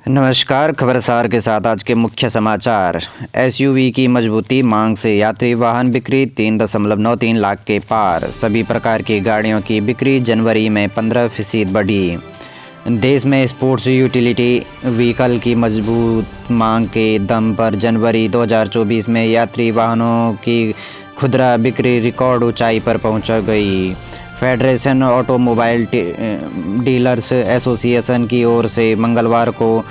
नमस्कार, खबरसार के साथ आज के मुख्य समाचार। एसयूवी की मजबूती मांग से यात्री वाहन बिक्री 3.93 लाख के पार। सभी प्रकार की गाड़ियों की बिक्री जनवरी में 15% बढ़ी। देश में स्पोर्ट्स यूटिलिटी व्हीकल की मजबूत मांग के दम पर जनवरी 2024 में यात्री वाहनों की खुदरा बिक्री रिकॉर्ड ऊंचाई पर पहुंच गई। फेडरेशन ऑटोमोबाइल डीलर्स एसोसिएशन की ओर से मंगलवार को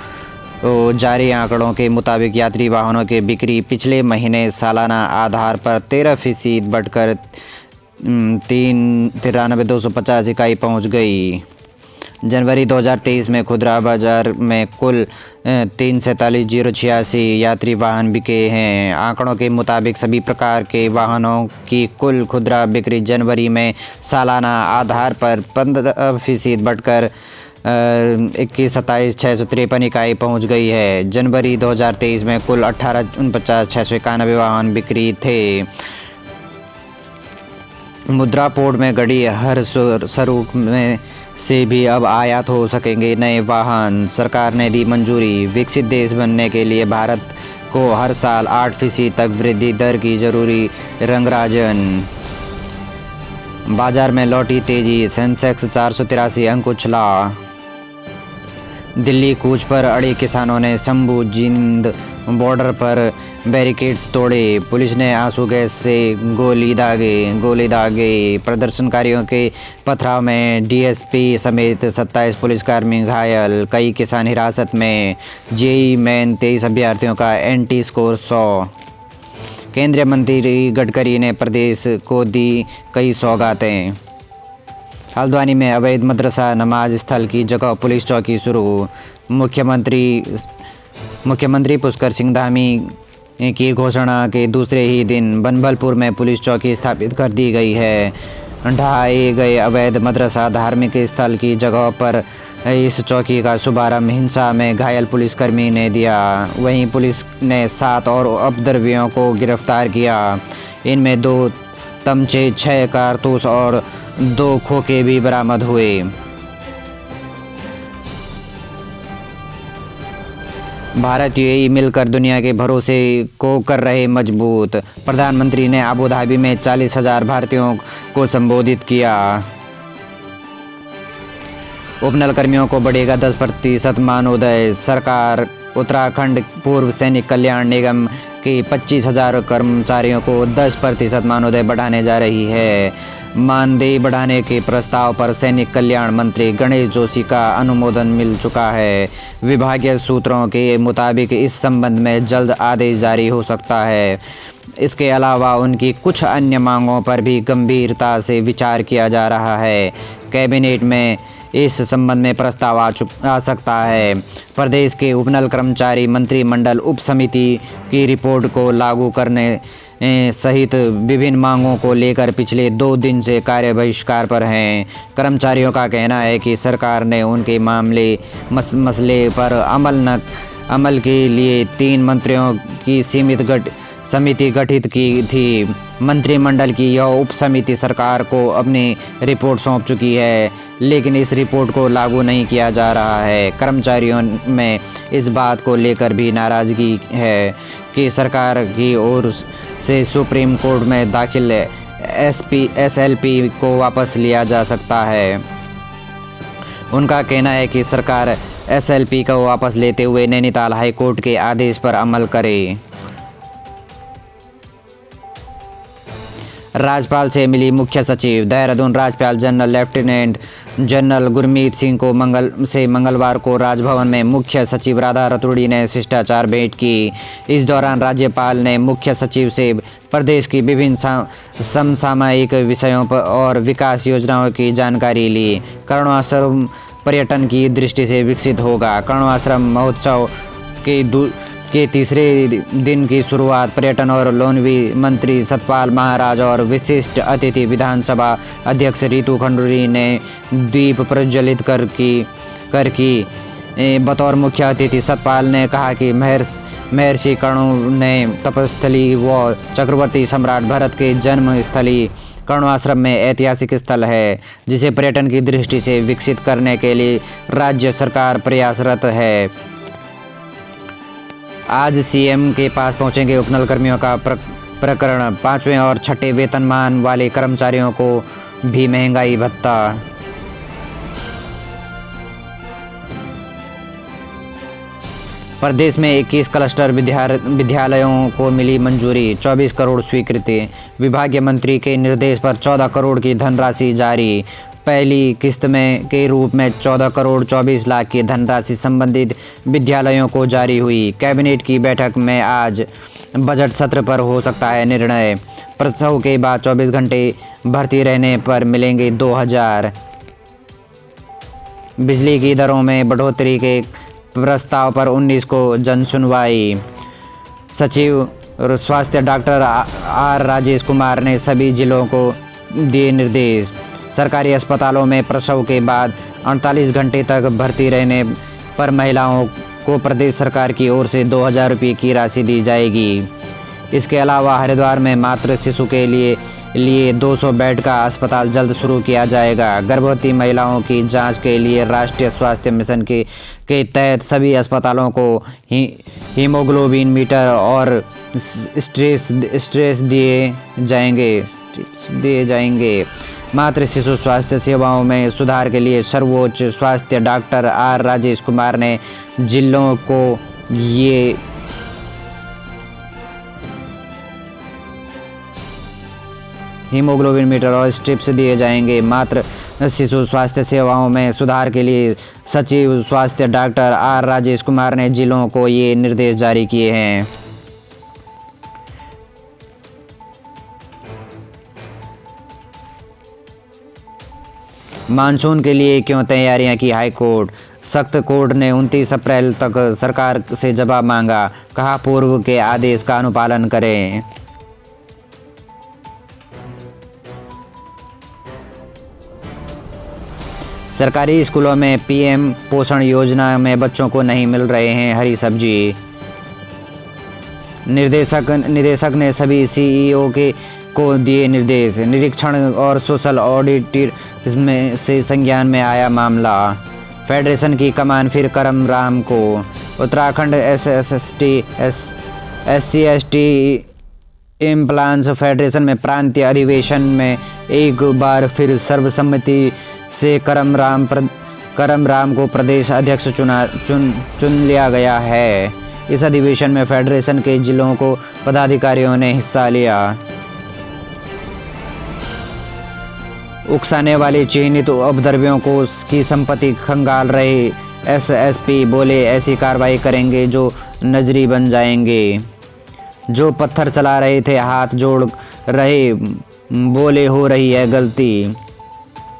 जारी आंकड़ों के मुताबिक यात्री वाहनों की बिक्री पिछले महीने सालाना आधार पर 13% बढ़कर 93,250 इकाई पहुंच गई। जनवरी 2023 में खुदरा बाजार में कुल 347,086 यात्री वाहन बिके हैं। आंकड़ों के मुताबिक सभी प्रकार के वाहनों की कुल खुदरा बिक्री जनवरी में सालाना आधार पर 15% बढ़कर 21,27,653 इकाई पहुंच गई है। जनवरी 2023 में कुल 18,49,691 वाहन बिक्री थे। मुद्रा पोर्ट में गड़ी हर स्वरूप में से भी अब आयात हो सकेंगे नए वाहन। सरकार ने दी मंजूरी। विकसित देश बनने के लिए भारत को हर साल 8% तक वृद्धि दर की जरूरी। रंगराजन। बाजार में लौटी तेजी। सेंसेक्स 483 अंक उछला। दिल्ली कूच पर अड़े किसानों ने शंभू जींद बॉर्डर पर बैरिकेड्स तोड़े। पुलिस ने आंसू गैस से गोली दागे। प्रदर्शनकारियों के पथराव में डीएसपी समेत 27 पुलिसकर्मी घायल। कई किसान हिरासत में। जेईई मेन 23 अभ्यर्थियों का एंटी स्कोर 100। केंद्रीय मंत्री गडकरी ने प्रदेश को दी कई सौगातें। हल्द्वानी में अवैध मदरसा नमाज स्थल की जगह पुलिस चौकी शुरू। मुख्यमंत्री पुष्कर सिंह धामी की घोषणा के दूसरे ही दिन बनभलपुर में पुलिस चौकी स्थापित कर दी गई है। ढहाए गए अवैध मदरसा धार्मिक स्थल की जगह पर इस चौकी का शुभारंभ हिंसा में घायल पुलिसकर्मी ने दिया। वहीं पुलिस ने 7 और उपद्रवियों को गिरफ्तार किया। इनमें 2 तमचे, 6 कारतूस और 2 खोखे भी बरामद हुए। भारत यूएई मिलकर दुनिया के भरोसे को कर रहे मजबूत। प्रधानमंत्री ने अबू धाबी में 40,000 भारतीयों को संबोधित किया। उपनल कर्मियों को बढ़ेगा 10% मानोदय। सरकार उत्तराखंड पूर्व सैनिक कल्याण निगम के 25,000 कर्मचारियों को 10% मानोदय बढ़ाने जा रही है। मानदेय बढ़ाने के प्रस्ताव पर सैनिक कल्याण मंत्री गणेश जोशी का अनुमोदन मिल चुका है। विभागीय सूत्रों के मुताबिक इस संबंध में जल्द आदेश जारी हो सकता है। इसके अलावा उनकी कुछ अन्य मांगों पर भी गंभीरता से विचार किया जा रहा है। कैबिनेट में इस संबंध में प्रस्ताव आ सकता है। प्रदेश के उपनल कर्मचारी मंत्रिमंडल उप समिति की रिपोर्ट को लागू करने सहित विभिन्न मांगों को लेकर पिछले 2 दिन से कार्य बहिष्कार पर हैं। कर्मचारियों का कहना है कि सरकार ने उनके मसले पर अमल के लिए 3 मंत्रियों की सीमित समिति गठित की थी। मंत्रिमंडल की यह उप समिति सरकार को अपनी रिपोर्ट सौंप चुकी है, लेकिन इस रिपोर्ट को लागू नहीं किया जा रहा है। कर्मचारियों में इस बात को लेकर भी नाराजगी है कि सरकार की ओर से सुप्रीम कोर्ट में दाखिल एसएलपी को वापस लिया जा सकता है। उनका कहना है कि सरकार एसएलपी को वापस लेते हुए नैनीताल हाईकोर्ट के आदेश पर अमल करे। राज्यपाल से मिली मुख्य सचिव। देहरादून राज्यपाल general lieutenant general Gurmeet Singh को मंगलवार को राजभवन में मुख्य सचिव राधा रतूड़ी ने शिष्टाचार भेंट की। इस दौरान राज्यपाल ने मुख्य सचिव से प्रदेश की विभिन्न समसामयिक विषयों पर और विकास योजनाओं की जानकारी ली। करुणाश्रम पर्यटन की दृष्टि से विकसित होगा। करुणाश्रम महोत्सव के तीसरे दिन की शुरुआत पर्यटन और लोनवी मंत्री सतपाल महाराज और विशिष्ट अतिथि विधानसभा अध्यक्ष रितु खंडूरी ने दीप प्रज्वलित कर की। बतौर मुख्य अतिथि सतपाल ने कहा कि महर्षि कणु ने तपस्थली व चक्रवर्ती सम्राट भरत के जन्म स्थली कर्ण आश्रम में ऐतिहासिक स्थल है, जिसे पर्यटन की दृष्टि से विकसित करने के लिए राज्य सरकार प्रयासरत है। आज सीएम के पास पहुंचेंगे उपनल कर्मियों का प्रकरण। 5वें और 6ठे वेतनमान वाले कर्मचारियों को भी महंगाई भत्ता। प्रदेश में 21 क्लस्टर विद्यालयों को मिली मंजूरी, 24 करोड़ स्वीकृति। विभागीय मंत्री के निर्देश पर 14 करोड़ की धनराशि जारी। पहली किस्त में के रूप में 14 करोड़ 24 लाख की धनराशि संबंधित विद्यालयों को जारी हुई। कैबिनेट की बैठक में आज बजट सत्र पर हो सकता है निर्णय। प्रसव के बाद 24 घंटे भर्ती रहने पर मिलेंगे 2000। बिजली की दरों में बढ़ोतरी के प्रस्ताव पर 19 को जनसुनवाई। सचिव स्वास्थ्य डॉक्टर आर राजेश कुमार ने सभी जिलों को दिए निर्देश। सरकारी अस्पतालों में प्रसव के बाद 48 घंटे तक भर्ती रहने पर महिलाओं को प्रदेश सरकार की ओर से 2000 रुपये की राशि दी जाएगी। इसके अलावा हरिद्वार में मातृ शिशु के लिए 200 बेड का अस्पताल जल्द शुरू किया जाएगा। गर्भवती महिलाओं की जांच के लिए राष्ट्रीय स्वास्थ्य मिशन के तहत सभी अस्पतालों को हीमोग्लोबिन मीटर और स्ट्रेस दिए जाएंगे। मातृ शिशु स्वास्थ्य सेवाओं में सुधार के लिए सर्वोच्च स्वास्थ्य डॉक्टर आर राजेश कुमार ने जिलों को ये हीमोग्लोबिन मीटर और स्ट्रिप्स दिए जाएंगे। मातृ शिशु स्वास्थ्य सेवाओं में सुधार के लिए सचिव स्वास्थ्य डॉक्टर आर राजेश कुमार ने जिलों को ये निर्देश जारी किए हैं। मानसून के लिए क्यों तैयारियां की हाईकोर्ट। सख्त कोर्ट ने 29 अप्रैल तक सरकार से जवाब मांगा। कहा पूर्व के आदेश का अनुपालन करें। सरकारी स्कूलों में पीएम पोषण योजना में बच्चों को नहीं मिल रहे हैं हरी सब्जी। निदेशक ने सभी सीईओ को दिए निर्देश। निरीक्षण और सोशल ऑडिट में से संज्ञान में आया मामला। फेडरेशन की कमान फिर करम राम को। उत्तराखंड SC/ST एम्प्लॉयज फेडरेशन में प्रांतीय अधिवेशन में एक बार फिर सर्वसम्मति से करम राम को प्रदेश अध्यक्ष चुन लिया गया है। इस अधिवेशन में फेडरेशन के जिलों को पदाधिकारियों ने हिस्सा लिया। उकसाने वाले चिन्हित उपद्रवियों को की संपत्ति खंगाल रहे SSP बोले ऐसी कार्रवाई करेंगे जो नजरी बन जाएंगे। जो पत्थर चला रहे थे हाथ जोड़ रहे बोले हो रही है गलती।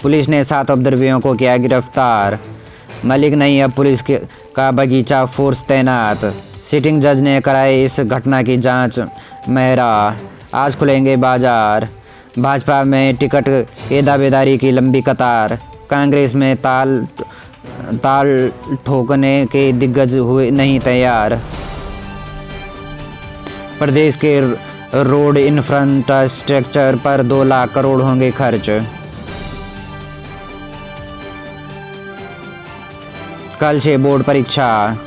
पुलिस ने 7 उपद्रवियों को किया गिरफ्तार। मलिक नहीं अब पुलिस का बगीचा फोर्स तैनात। सिटिंग जज ने कराई इस घटना की जांच। मेहरा आज खुलेंगे बाजार। भाजपा में टिकट के दावेदारी की लंबी कतार। कांग्रेस में ताल ठोकने के दिग्गज हुए नहीं तैयार। प्रदेश के रोड इंफ्रास्ट्रक्चर पर 2 लाख करोड़ होंगे खर्च। कल से बोर्ड परीक्षा।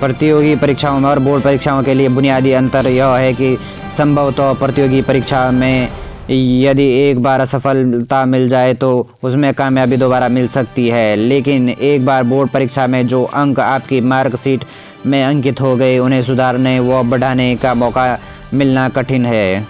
प्रतियोगी परीक्षाओं में और बोर्ड परीक्षाओं के लिए बुनियादी अंतर यह है कि संभवतः प्रतियोगी परीक्षा में यदि एक बार असफलता मिल जाए तो उसमें कामयाबी दोबारा मिल सकती है, लेकिन एक बार बोर्ड परीक्षा में जो अंक आपकी मार्कशीट में अंकित हो गए उन्हें सुधारने व बढ़ाने का मौका मिलना कठिन है।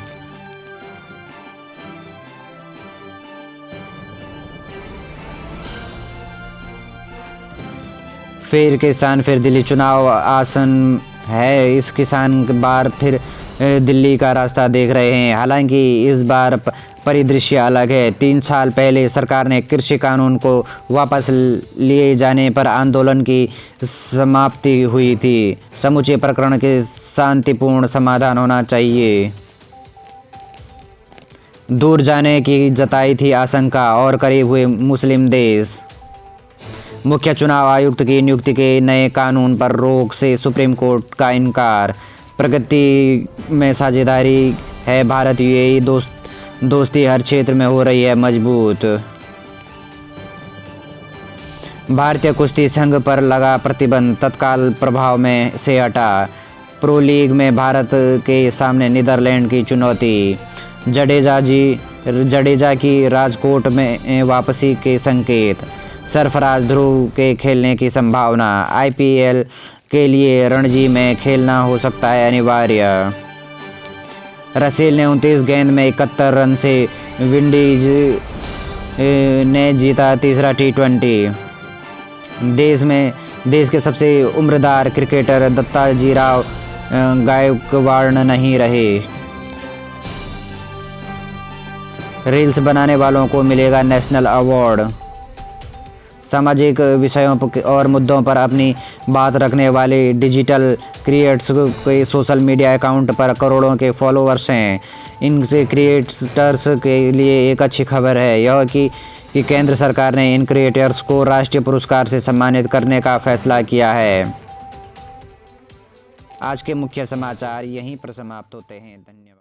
फिर किसान फिर दिल्ली चुनाव आसन है। इस किसान बार फिर दिल्ली का रास्ता देख रहे हैं। हालांकि इस बार परिदृश्य अलग है। 3 साल पहले सरकार ने कृषि कानून को वापस लिए जाने पर आंदोलन की समाप्ति हुई थी। समूचे प्रकरण के शांतिपूर्ण समाधान होना चाहिए। दूर जाने की जताई थी आशंका और करीब हुए मुस्लिम देश। मुख्य चुनाव आयुक्त की नियुक्ति के नए कानून पर रोक से सुप्रीम कोर्ट का इनकार। प्रगति में साझेदारी है भारत यूएई दोस्ती हर क्षेत्र में हो रही है मजबूत। भारतीय कुश्ती संघ पर लगा प्रतिबंध तत्काल प्रभाव में से हटा। प्रो लीग में भारत के सामने नीदरलैंड की चुनौती। जडेजा की राजकोट में वापसी के संकेत। सरफराज ध्रुव के खेलने की संभावना। आईपीएल के लिए रणजी में खेलना हो सकता है अनिवार्य। रसेल ने 29 गेंद में 71 रन से विंडीज ने जीता तीसरा टी20। देश के सबसे उम्रदार क्रिकेटर दत्ताजीराव गायकवाड़ नहीं रहे। रील्स बनाने वालों को मिलेगा नेशनल अवार्ड। सामाजिक विषयों और मुद्दों पर अपनी बात रखने वाले डिजिटल क्रिएटर्स के सोशल मीडिया अकाउंट पर करोड़ों के फॉलोअर्स हैं। इनसे क्रिएटर्स के लिए एक अच्छी खबर है यह कि केंद्र सरकार ने इन क्रिएटर्स को राष्ट्रीय पुरस्कार से सम्मानित करने का फैसला किया है। आज के मुख्य समाचार यहीं पर समाप्त होते हैं। धन्यवाद।